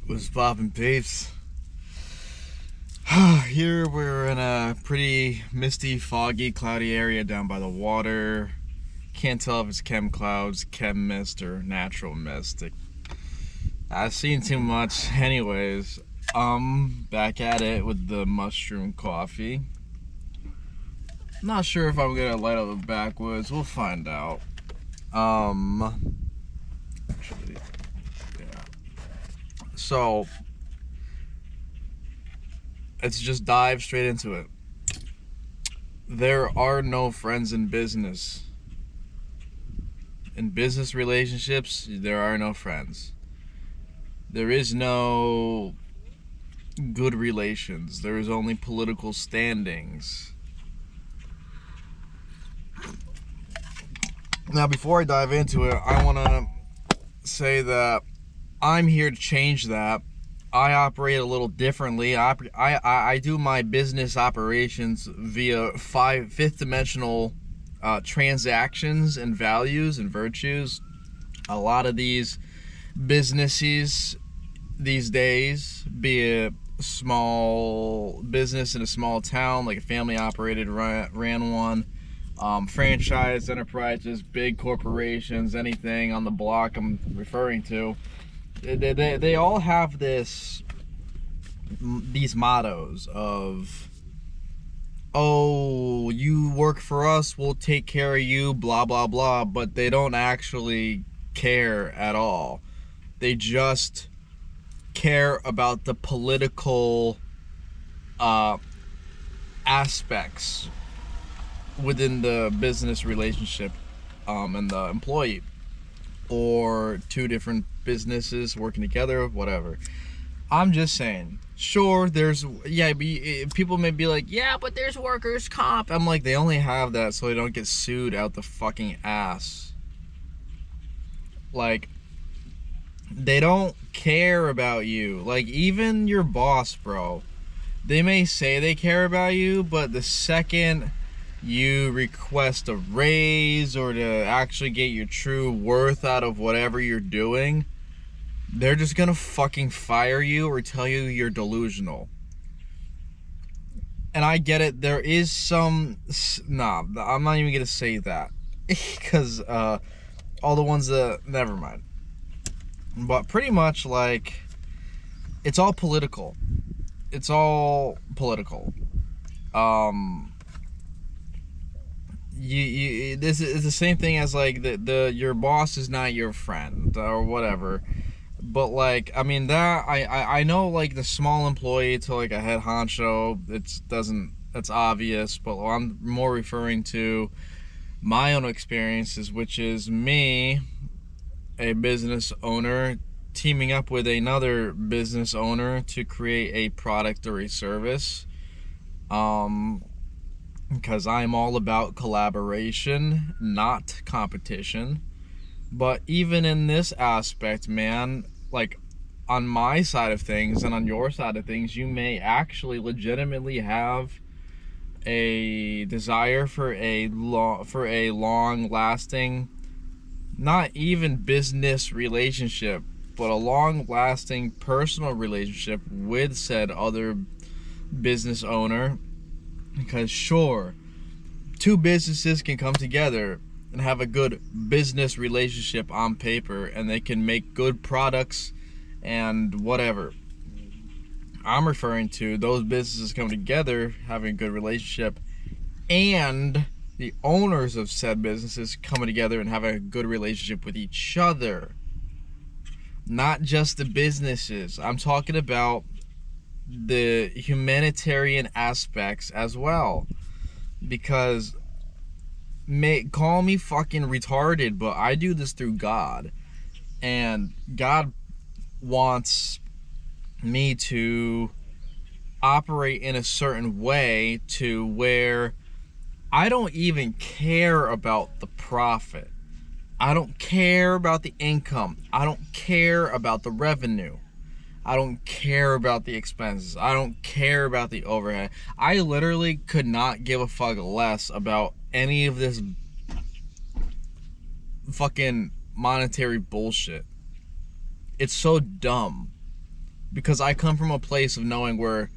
Was poppin' peeps. Here we're in a pretty misty, foggy, cloudy area down by the water. Can't tell if it's chem clouds, chem mist, or natural mist. I've seen too much. Anyways, back at it with the mushroom coffee. Not sure if I'm gonna light up the backwoods. We'll find out. Actually, yeah. So let's just dive straight into it. There are no friends in business. In business relationships, there are no friends. There is no good relations. There is only political standings. Now, before I dive into it, I want to say that I'm here to change that. I operate a little differently. I do my business operations via fifth dimensional transactions and values and virtues. A lot of these businesses these days, be it small business in a small town, like a family operated ran one, franchise enterprises, big corporations, anything on the block I'm referring to, they all have these mottos of, oh, you work for us, we'll take care of you, blah blah blah, but they don't actually care at all. They just care about the political aspects within the business relationship and the employee, or two different businesses working together, whatever. I'm just saying, sure, people may be like, yeah, but there's workers' comp. I'm like, they only have that so they don't get sued out the fucking ass. Like, they don't care about you. Like, even your boss, bro, they may say they care about you, but the second you request a raise or to actually get your true worth out of whatever you're doing, they're just gonna fucking fire you or tell you you're delusional. And I get it, there is some... Nah, I'm not even gonna say that. Because, all the ones that... Never mind. But pretty much, like, it's all political. It's all political. This is the same thing as, like, your boss is not your friend or whatever. But, like, I mean, that I know, like, the small employee to, like, a head honcho, that's obvious, but I'm more referring to my own experiences, which is me, a business owner, teaming up with another business owner to create a product or a service. Because I'm all about collaboration, not competition. But even in this aspect, man, like, on my side of things and on your side of things, you may actually legitimately have a desire for a long-lasting, not even business relationship, but a long-lasting personal relationship with said other business owner. Because sure, two businesses can come together and have a good business relationship on paper, and they can make good products and whatever. I'm referring to those businesses coming together, having a good relationship, and the owners of said businesses coming together and having a good relationship with each other. Not just the businesses. I'm talking about the humanitarian aspects as well. Because, call me fucking retarded, but I do this through God. And God wants me to operate in a certain way to where I don't even care about the profit. I don't care about the income. I don't care about the revenue. I don't care about the expenses. I don't care about the overhead. I literally could not give a fuck less about any of this fucking monetary bullshit. It's so dumb. because I come from a place of knowing where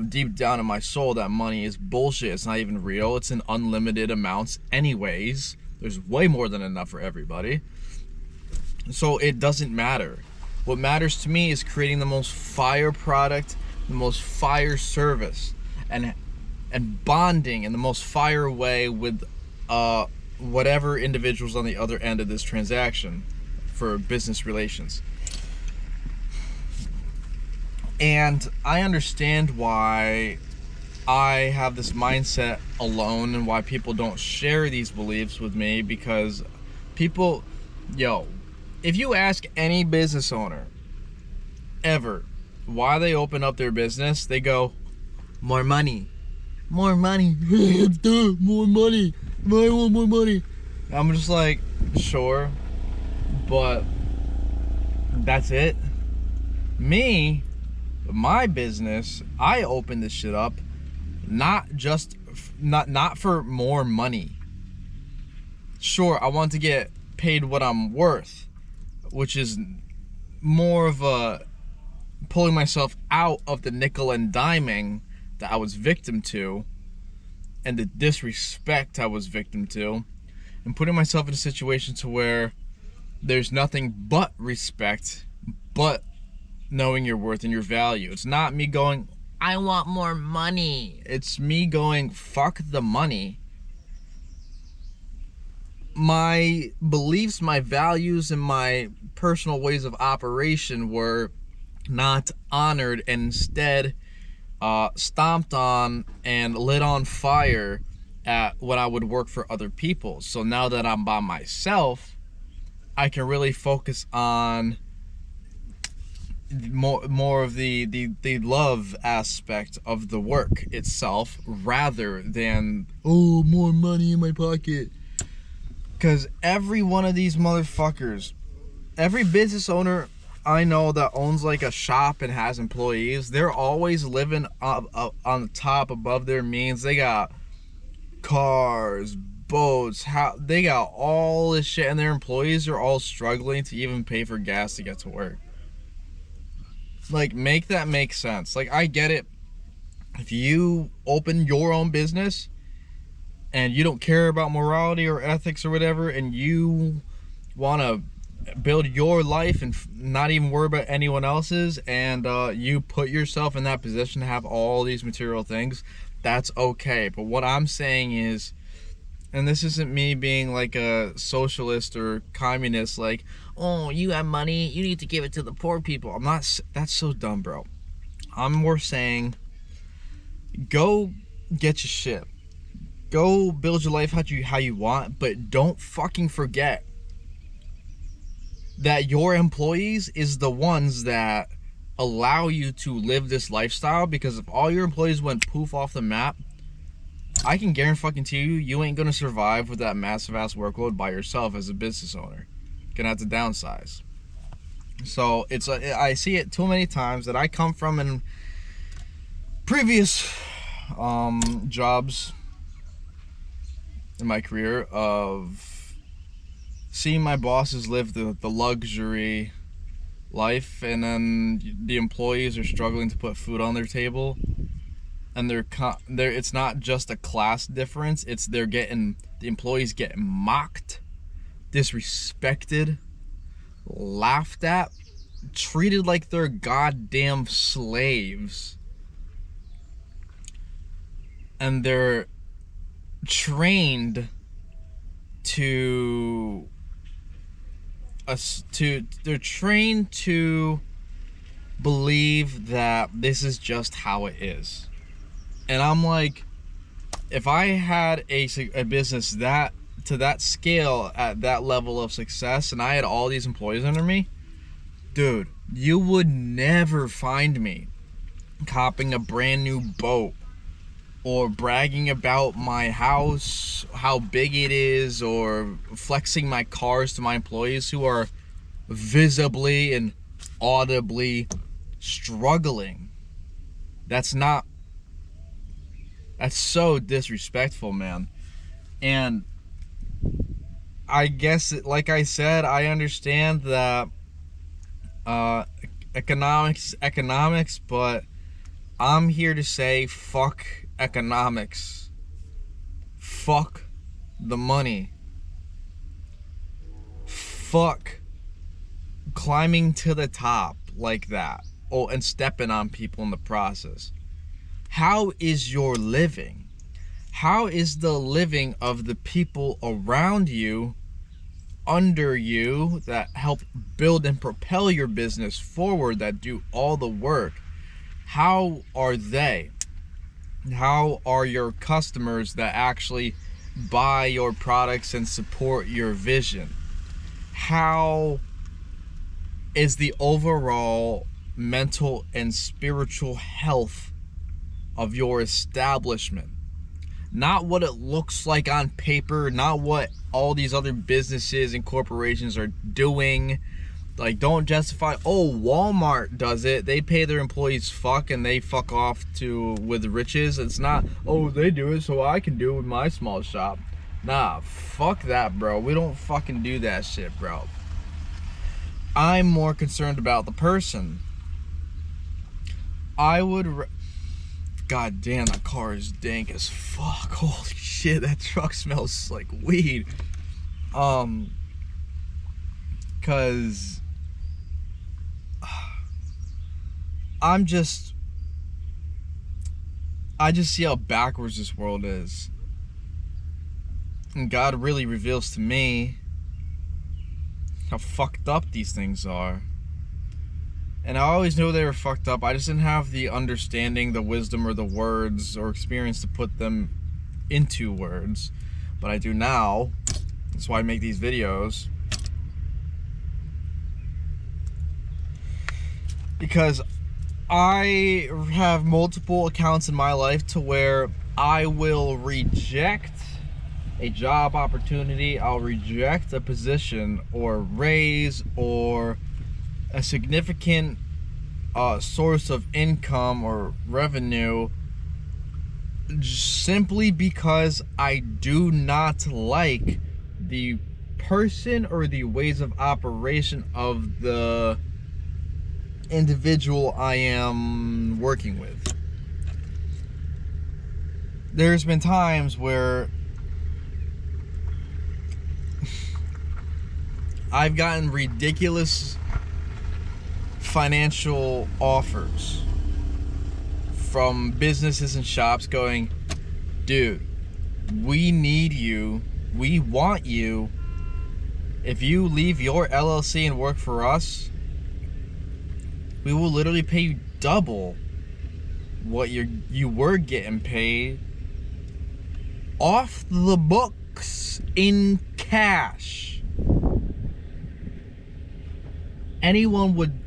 deep down in my soul that money is bullshit. It's not even real. It's in unlimited amounts anyways. There's way more than enough for everybody. So it doesn't matter. What matters to me is creating the most fire product, the most fire service, and bonding in the most fire way with whatever individuals on the other end of this transaction for business relations. And I understand why I have this mindset alone and why people don't share these beliefs with me, because people, if you ask any business owner ever why they open up their business, they go, more money. More money. More money. I want more money. I'm just like, sure, but that's it. Me, my business, I opened this shit up not for more money. Sure, I want to get paid what I'm worth, which is more of a pulling myself out of the nickel and diming that I was victim to and the disrespect I was victim to, and putting myself in a situation to where there's nothing but respect, but knowing your worth and your value. It's not me going, I want more money. It's me going, fuck the money. My beliefs, my values, and my personal ways of operation were not honored, and instead stomped on and lit on fire at when I would work for other people. So now that I'm by myself, I can really focus on more of the love aspect of the work itself, rather than, oh, more money in my pocket. Because every one of these motherfuckers, every business owner I know that owns like a shop and has employees, they're always living up on the top above their means. They got cars, boats, they got all this shit, and their employees are all struggling to even pay for gas to get to work. Like, make that make sense. Like, I get it. If you open your own business and you don't care about morality or ethics or whatever, and you want to build your life and not even worry about anyone else's, and you put yourself in that position to have all these material things, that's okay. But what I'm saying is, and this isn't me being like a socialist or communist, like, oh, you have money, you need to give it to the poor people. I'm not. That's so dumb, bro. I'm more saying, go get your shit, go build your life how you want, but don't fucking forget that your employees is the ones that allow you to live this lifestyle. Because if all your employees went poof off the map, I can guarantee you ain't gonna survive with that massive ass workload by yourself as a business owner. You're gonna have to downsize. So I see it too many times that I come from in previous jobs in my career of seeing my bosses live the luxury life, and then the employees are struggling to put food on their table, and they're it's not just a class difference, it's the employees getting mocked, disrespected, laughed at, treated like they're goddamn slaves, and they're trained to believe that this is just how it is. And I'm like, if I had a business that to that scale at that level of success, and I had all these employees under me, dude, you would never find me copping a brand new boat or bragging about my house, how big it is, or flexing my cars to my employees who are visibly and audibly struggling. That's so disrespectful, man. And I guess, like I said, I understand that economics, but I'm here to say fuck economics. Fuck the money. Fuck climbing to the top like that. Oh, and stepping on people in the process. How is your living? How is the living of the people around you, under you, that help build and propel your business forward, that do all the work? How are they? How are your customers that actually buy your products and support your vision? How is the overall mental and spiritual health of your establishment? Not what it looks like on paper, not what all these other businesses and corporations are doing. Like, don't justify, oh, Walmart does it, they pay their employees fuck and they fuck off with riches. It's not, oh, they do it so I can do it with my small shop. Nah, fuck that, bro. We don't fucking do that shit, bro. I'm more concerned about the person. God damn, that car is dank as fuck. Holy shit, that truck smells like weed. Cause I just see how backwards this world is. And God really reveals to me how fucked up these things are. And I always knew they were fucked up. I just didn't have the understanding, the wisdom, or the words or experience to put them into words. But I do now. That's why I make these videos. Because I have multiple accounts in my life to where I will reject a job opportunity, I'll reject a position or raise or a significant source of income or revenue simply because I do not like the person or the ways of operation of the individual I am working with. There's been times where I've gotten ridiculous financial offers from businesses and shops going, dude, we need you, we want you. If you leave your LLC and work for us, we will literally pay you double what you were getting paid off the books in cash. Anyone would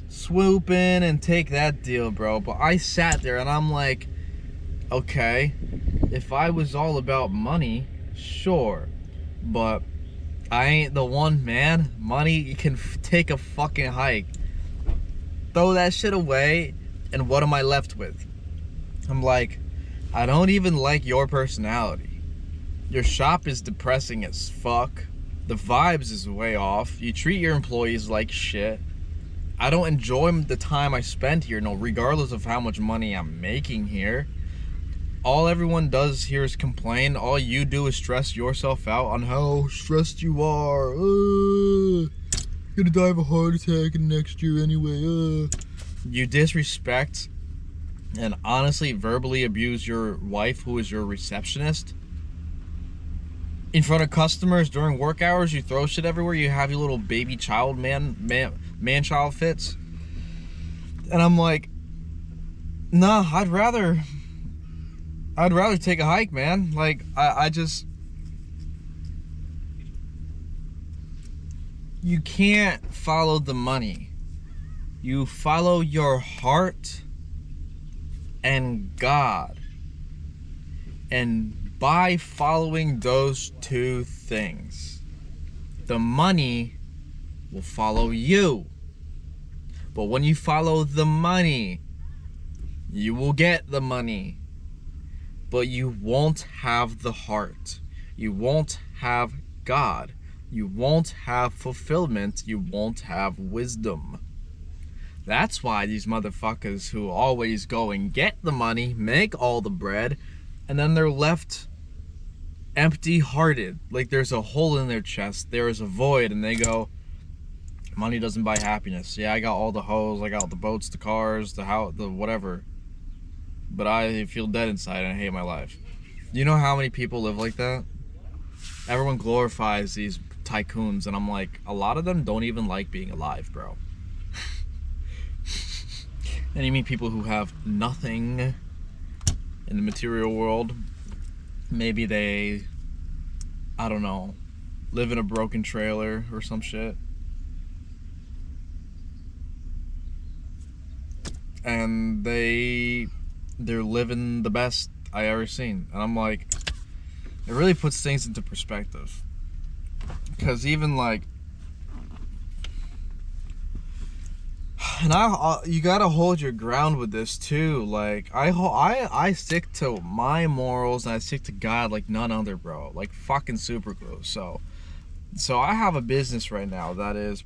swoop in and take that deal, bro. But I sat there and I'm like, okay, if I was all about money, sure, but I ain't the one, man. Money can take a fucking hike. Throw that shit away, and what am I left with? I'm like, I don't even like your personality. Your shop is depressing as fuck. The vibes is way off. You treat your employees like shit. I don't enjoy the time I spend here, no, regardless of how much money I'm making here. All everyone does here is complain. All you do is stress yourself out on how stressed you are. You're gonna die of a heart attack next year anyway. You disrespect and honestly verbally abuse your wife, who is your receptionist. In front of customers during work hours, you throw shit everywhere. You have your little baby child man-child fits. And I'm like, nah, I'd rather take a hike, man. Like, I just, you can't follow the money. You follow your heart and God. And by following those two things, the money will follow you. But when you follow the money, you will get the money. But you won't have the heart. You won't have God. You won't have fulfillment. You won't have wisdom. That's why these motherfuckers who always go and get the money, make all the bread, and then they're left empty-hearted. Like there's a hole in their chest. There is a void, and they go, money doesn't buy happiness. Yeah, I got all the hoes, I got the boats, the cars, the house, the whatever. But I feel dead inside and I hate my life. You know how many people live like that? Everyone glorifies these tycoons, and I'm like, a lot of them don't even like being alive, bro. And you meet people who have nothing in the material world. Maybe they, I don't know, live in a broken trailer or some shit. And they're living the best I ever seen. And I'm like, it really puts things into perspective. Because even like, and you gotta hold your ground with this too. Like I stick to my morals and I stick to God like none other, bro. Like fucking super glue. So I have a business right now that is,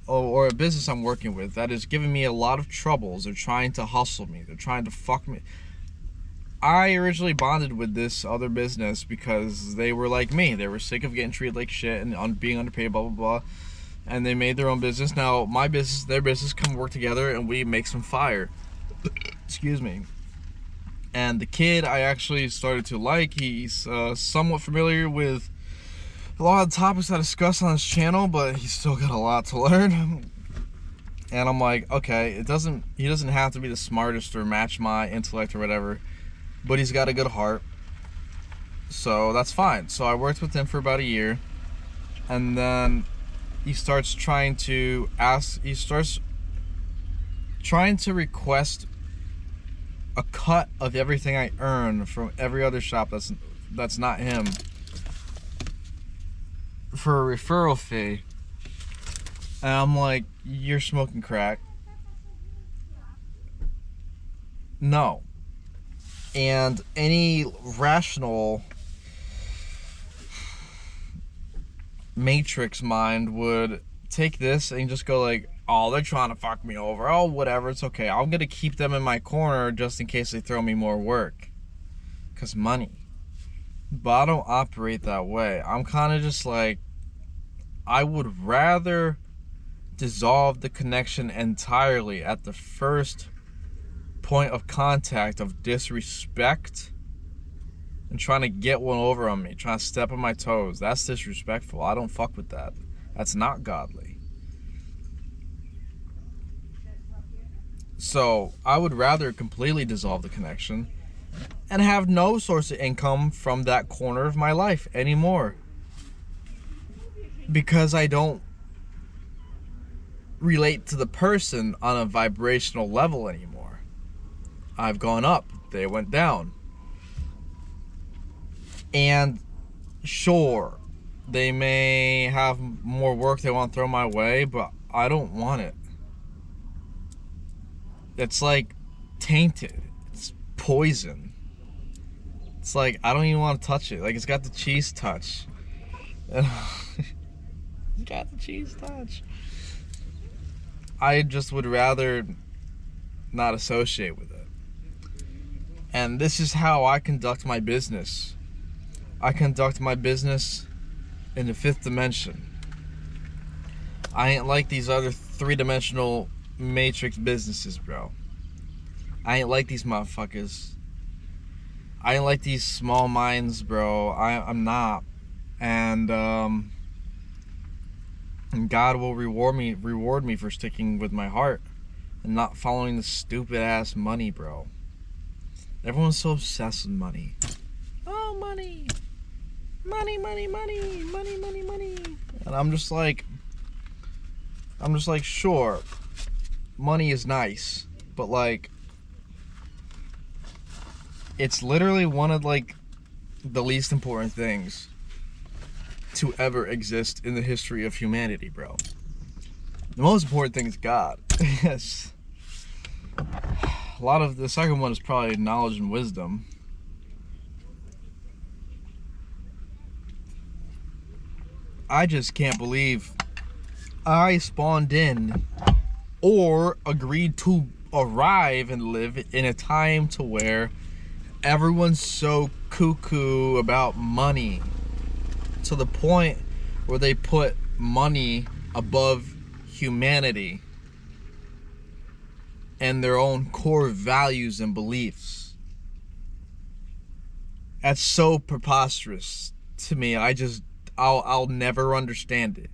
or a business I'm working with that is giving me a lot of troubles. They're trying to hustle me. They're trying to fuck me. I originally bonded with this other business because they were like me. They were sick of getting treated like shit and being underpaid, blah, blah, blah. And they made their own business. Now, my business, their business, come work together and we make some fire. Excuse me. And the kid I actually started to like, he's somewhat familiar with a lot of the topics I discuss on this channel, but he's still got a lot to learn. And I'm like, okay, he doesn't have to be the smartest or match my intellect or whatever, but he's got a good heart, so that's fine. So I worked with him for about a year, and then he starts trying to request a cut of everything I earn from every other shop that's not him for a referral fee. And I'm like, you're smoking crack. No. And any rational matrix mind would take this and just go like, oh, they're trying to fuck me over. Oh, whatever, it's okay. I'm gonna keep them in my corner just in case they throw me more work. 'Cause money. But I don't operate that way. I'm kind of just like, I would rather dissolve the connection entirely at the first point of contact of disrespect and trying to get one over on me, trying to step on my toes. That's disrespectful. I don't fuck with that. That's not godly. So I would rather completely dissolve the connection and have no source of income from that corner of my life anymore, because I don't relate to the person on a vibrational level anymore. I've gone up, they went down. And sure, they may have more work they want to throw my way, but I don't want it. It's like tainted. It's poison. It's like, I don't even want to touch it. Like, it's got the cheese touch. It's got the cheese touch. I just would rather not associate with it. And this is how I conduct my business. I conduct my business in the fifth dimension. I ain't like these other three-dimensional matrix businesses, bro. I ain't like these motherfuckers. I ain't like these small minds, bro. I'm not. And God will reward me for sticking with my heart and not following the stupid ass money, bro. Everyone's so obsessed with money. Oh, money. Money, money, money, money, money, money. And I'm just like, sure, money is nice, but like, it's literally one of like the least important things to ever exist in the history of humanity, bro. The most important thing is God. Yes. A lot of the second one is probably knowledge and wisdom. I just can't believe I spawned in or agreed to arrive and live in a time to where everyone's so cuckoo about money to the point where they put money above humanity and their own core values and beliefs. That's so preposterous to me. I'll never understand it.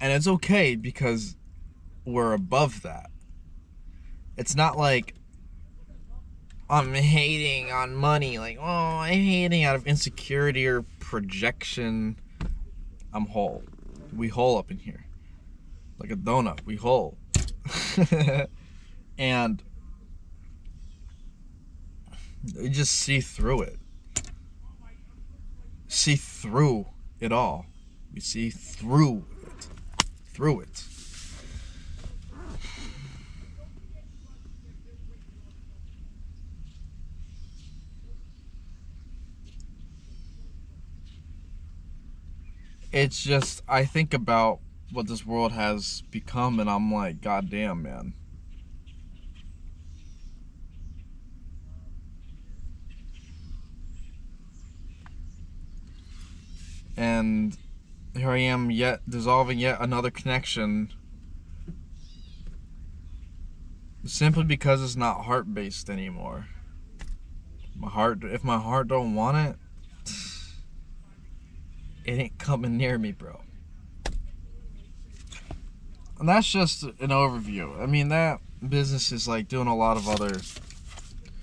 And it's okay because we're above that. It's not like I'm hating on money, like, oh, I'm hating out of insecurity or projection. I'm whole. We whole up in here. Like a donut, we whole. And you just see through it. See through it all. We see through it. Through it. It's just, I think about what this world has become and I'm like, God damn, man. And here I am yet dissolving yet another connection simply because it's not heart-based anymore. If my heart don't want it, it ain't coming near me, bro. And that's just an overview. I mean, that business is like doing a lot of other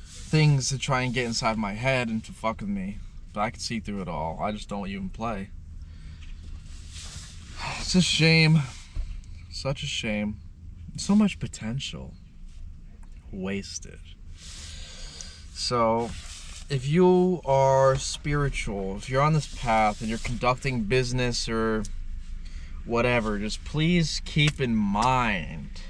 things to try and get inside my head and to fuck with me. But I can see through it all. I just don't even play. It's a shame. Such a shame. So much potential wasted. So, if you are spiritual, if you're on this path and you're conducting business or whatever, just please keep in mind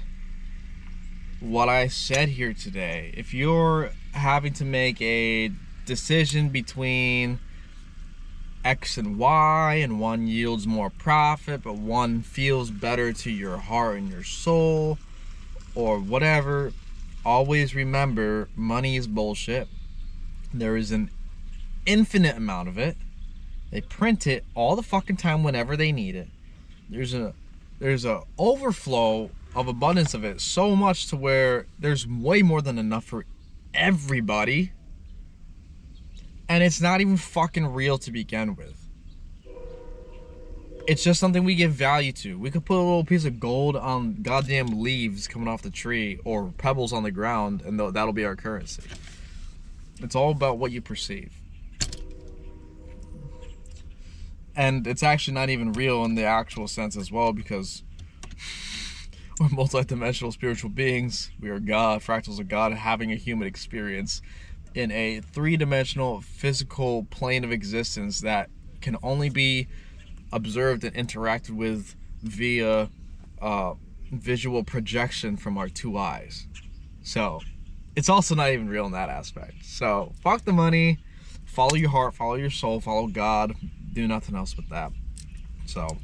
what I said here today. If you're having to make a decision between X and Y, and one yields more profit, but one feels better to your heart and your soul, or whatever, always remember, money is bullshit. There is an infinite amount of it. They print it all the fucking time whenever they need it. There's a overflow of abundance of it, so much to where there's way more than enough for everybody. And it's not even fucking real to begin with. It's just something we give value to. We could put a little piece of gold on goddamn leaves coming off the tree or pebbles on the ground, and that'll be our currency. It's all about what you perceive. And it's actually not even real in the actual sense as well, because we're multidimensional spiritual beings. We are God, fractals of God, having a human experience in a three-dimensional physical plane of existence that can only be observed and interacted with via visual projection from our two eyes. So it's also not even real in that aspect. So fuck the money, follow your heart, follow your soul, follow God, do nothing else with that. So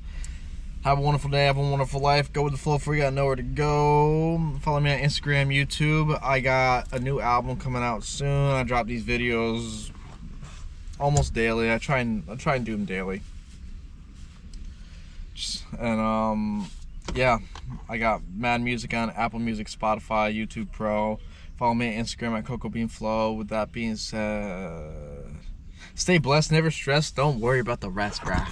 have a wonderful day, have a wonderful life, go with the flow for you, got nowhere to go. Follow me on Instagram, YouTube. I got a new album coming out soon. I drop these videos almost daily. I try and do them daily. And yeah, I got mad music on Apple Music, Spotify, YouTube Pro. Follow me on Instagram at CocoBeanFlow. With that being said, stay blessed, never stressed, don't worry about the rest, bruh.